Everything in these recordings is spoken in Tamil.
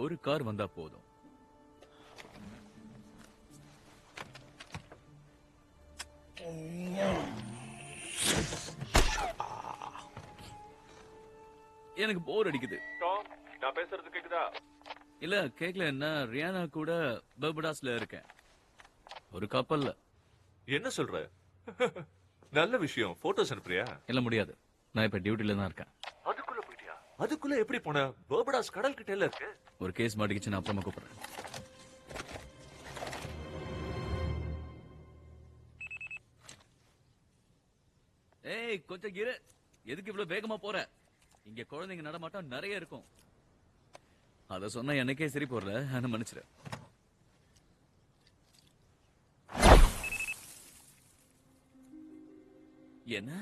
ஒரு கார் வந்தா போதும். எனக்கு போர் அடிக்குது. டாம், நான் பேசுறது கேக்குதா? இல்ல கேக்கல. என்ன ரியானா கூட பர்படாஸ்ல இருக்கேன், ஒரு கப்பல்ல. என்ன சொல்ற? நல்ல விஷயம். போட்டோஸ் அனுப்புறியா? இல்ல முடியாது, நான் இப்ப டியூட்டில தான் இருக்கேன். அதுக்குள்ள போயிட்டியா? அதுக்குள்ள எப்படி போன? பர்படாஸ் கடல் கிட்ட இருக்கு. ஒரு கேஸ் மாட்டிக்கிச்சு, நான் அப்புறமா கூப்பிடுறேன். ஏய் கொஞ்சம் இரு. எதுக்கு இவ்வளவு வேகமா போற? இங்க குழந்தைங்க நடமாட்டம் நிறைய இருக்கும். அத சொன்னா எனக்கே சரி போறல, ஆனா மன்னிச்சிரு. என்ன?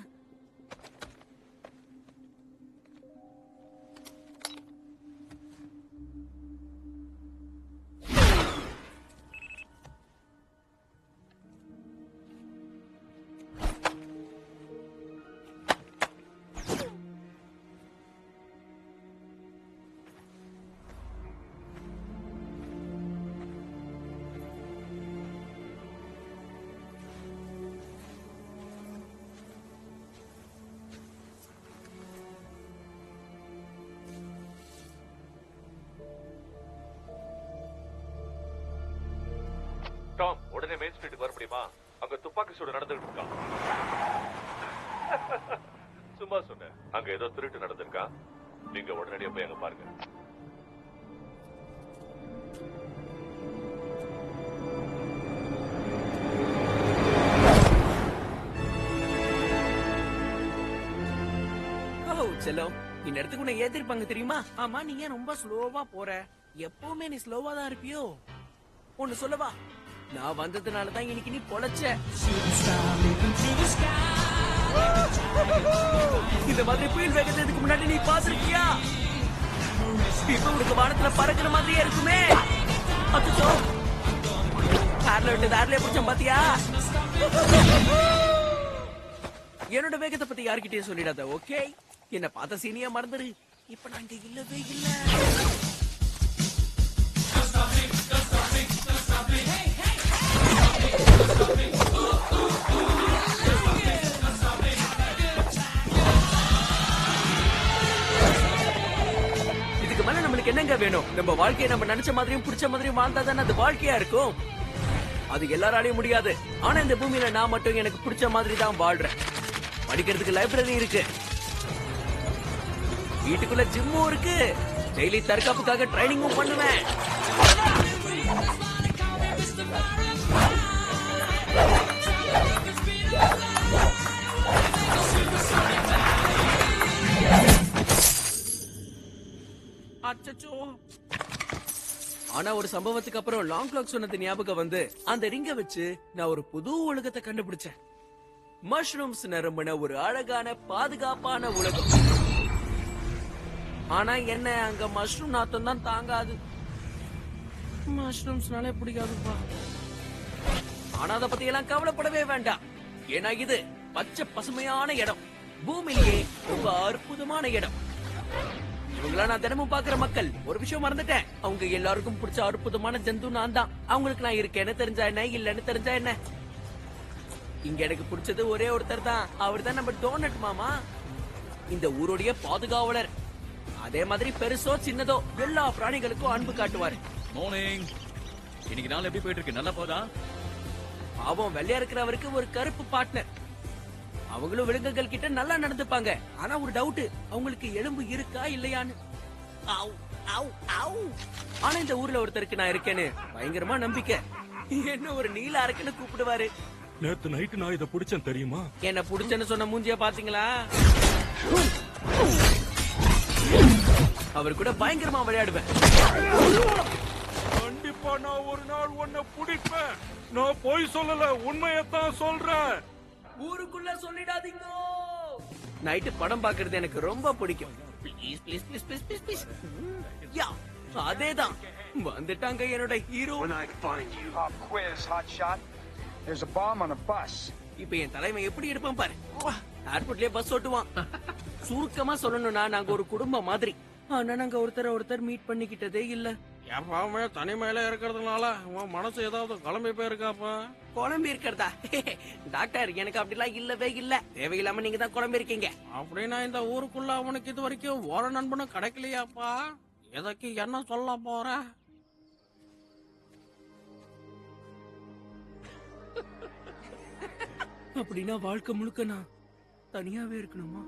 டாம், உடனே மெயின் ஸ்ட்ரீட்டுக்கு வர முடியுமா? அங்க துப்பாக்கி சூடு நடந்துட்டு இருக்கான். சும்மா சொன்னேன். அங்க ஏதோ திருட்டு நடந்திருக்கா. நீங்க உடனடியா போய் அங்க பாருங்க. செல்லம், இந்த இடத்துக்கு உன்னை ஏத்திருப்பாங்க தெரியுமா? ஆமா, நீ ஏன் ரொம்ப ஸ்லோவா போற? எப்பவுமே நீ ஸ்லோவா தான் இருப்பியோ? ஒன்னு சொல்லவா, நான் வந்ததுனாலதான் இன்னைக்கு நீ பொழைச்ச. இந்த மாதிரி புயல் வேகத்துக்கு முன்னாடி நீ பாத்திருக்கியா? இப்ப உனக்கு வானத்துல பறக்கிற மாதிரியே இருக்குமே. அச்சோ, கார்ல விட்டு தாரிலே பிடிச்சோம் பாத்தியா? என்னோட வேகத்தை பத்தி யார்கிட்டயும் சொல்லிடாத, ஓகே? என்ன பார்த்த சீனியா மறந்துரு. இப்ப நான் இங்க இல்லவே இல்ல. இதுக்கு மேல நம்மளுக்கு என்னங்க வேணும்? நம்ம வாழ்க்கையை நம்ம நினைச்ச மாதிரியும் பிடிச்ச மாதிரியும் வாழ்ந்தாதானே அது வாழ்க்கையா இருக்கும். அது எல்லாராலையும் முடியாது. ஆனா இந்த பூமியில நான் மட்டும் எனக்கு பிடிச்ச மாதிரி தான் வாழ்றேன். படிக்கிறதுக்கு லைப்ரரி இருக்கு, வீட்டுக்குள்ள ஜிம்மும் இருக்கு, டெய்லி தற்காப்புக்காக ட்ரைனிங்கும் பண்ணுவேன். அச்சச்சோ. ஆனா ஒரு சம்பவத்துக்கு அப்புறம் லாங் கிளாக் சொன்னது ஞாபகம் வந்து அந்த ரிங்க வச்சு நான் ஒரு புது உலகத்தை கண்டுபிடிச்சேன். மஷ்ரூம்ஸ் நிரம்பின ஒரு அழகான பாதுகாப்பான உலகம். ஆனா என்ன, அங்க மஷ்ரூம் நாத்தம் தான் தாங்காது. மஷ்ரூம்ஸ்னாலே பிடிக்காதுப்பா. ஆனா அதை பத்தி எல்லாம் கவலைப்படவே வேண்டாம். ஏன்னா இது பச்சை பசுமையான இடம், பூமியிலேயே ரொம்ப அற்புதமான இடம். இவங்களா நான் தினமும் பாக்குற மக்கள். ஒரு விஷயம் மறந்துட்டேன், அவங்க எல்லாருக்கும் பிடிச்ச அற்புதமான ஜந்து நான் தான். அவங்களுக்கு நான் இருக்கேன்னு தெரிஞ்சா என்ன, இல்லன்னு தெரிஞ்சா என்ன. இங்க எனக்கு பிடிச்சது ஒரே ஒருத்தர் தான், அவர் தான் நம்ம டோனட் மாமா, இந்த ஊருடைய பாதுகாவலர். அதே மாதிரி பெருசோ சின்னதோ எல்லா பிராணிகளுக்கும் அன்பு காட்டுவாரு. மார்னிங். இன்னைக்கு நாள் எப்படி போயிட்டு இருக்கு? நல்லா போதா? பாவம் வெள்ளையா இருக்கிறவருக்கு ஒரு கருப்பு பார்ட்னர். அவங்களும் விலங்குகள் கிட்ட நல்லா நடந்துப்பாங்க. ஆனா ஒரு டவுட், அவங்களுக்கு எலும்பு இருக்கா இல்லையான்னு. ஆனா இந்த ஊர்ல ஒருத்தருக்கு நான் இருக்கேன்னு பயங்கரமா நம்பிக்கை. என்ன ஒரு நீல அரக்குன்னு கூப்பிடுவாரு. நேத்து நைட்டு நான் இதை பிடிச்சேன் தெரியுமா? என்ன பிடிச்சேன்னு சொன்ன மூஞ்சிய பாத்தீங்களா? அவர் கூட பயங்கரமா விளையாடுவேன். கண்டிப்பா நான் ஒரு நாள் உன்னை பிடிப்பேன். நான் போய் சொல்லல, உண்மையத்தான் சொல்றேன். ஊருக்குள்ள சொல்லிடாதீங்க. நைட்டு படம் பாக்குறது எனக்கு ரொம்ப பிடிக்கும். Please please please please please please. Yeah, அதேதான் வந்துட்டாங்க என்னோட hero. When I find you. Pop quiz, hot shot. There's a bomb on a bus. இப்ப என் தலைமை எப்படி எடுப்பான் பாரு. ஏர்போர்ட்லயே பஸ் ஓட்டுவான். சுருக்கமா சொல்லணும்னா நாங்க ஒரு குடும்பம் மாதிரி. ஆனா நாங்க ஒருத்தர் மீட் பண்ணிக்கிட்டதே இல்ல. எப்பவுமே தனிமையில இருக்கிறதுனால உன் மனசு ஏதாவது கிளம்பி போயிருக்காப்பா? குழம்பு இருக்கிறதா? டாக்டர், எனக்கு அப்படிலாம் இல்லவே இல்ல. தேவையில்லாம நீங்க தான் குழம்பு இருக்கீங்க. அப்படின்னா இந்த ஊருக்குள்ள அவனுக்கு இது வரைக்கும் ஒரு நண்பனும் கிடைக்கலையாப்பா? எதற்கு என்ன சொல்ல போற? அப்படின்னா வாழ்க்கை முழுக்க நான் தனியாவே இருக்கணுமா?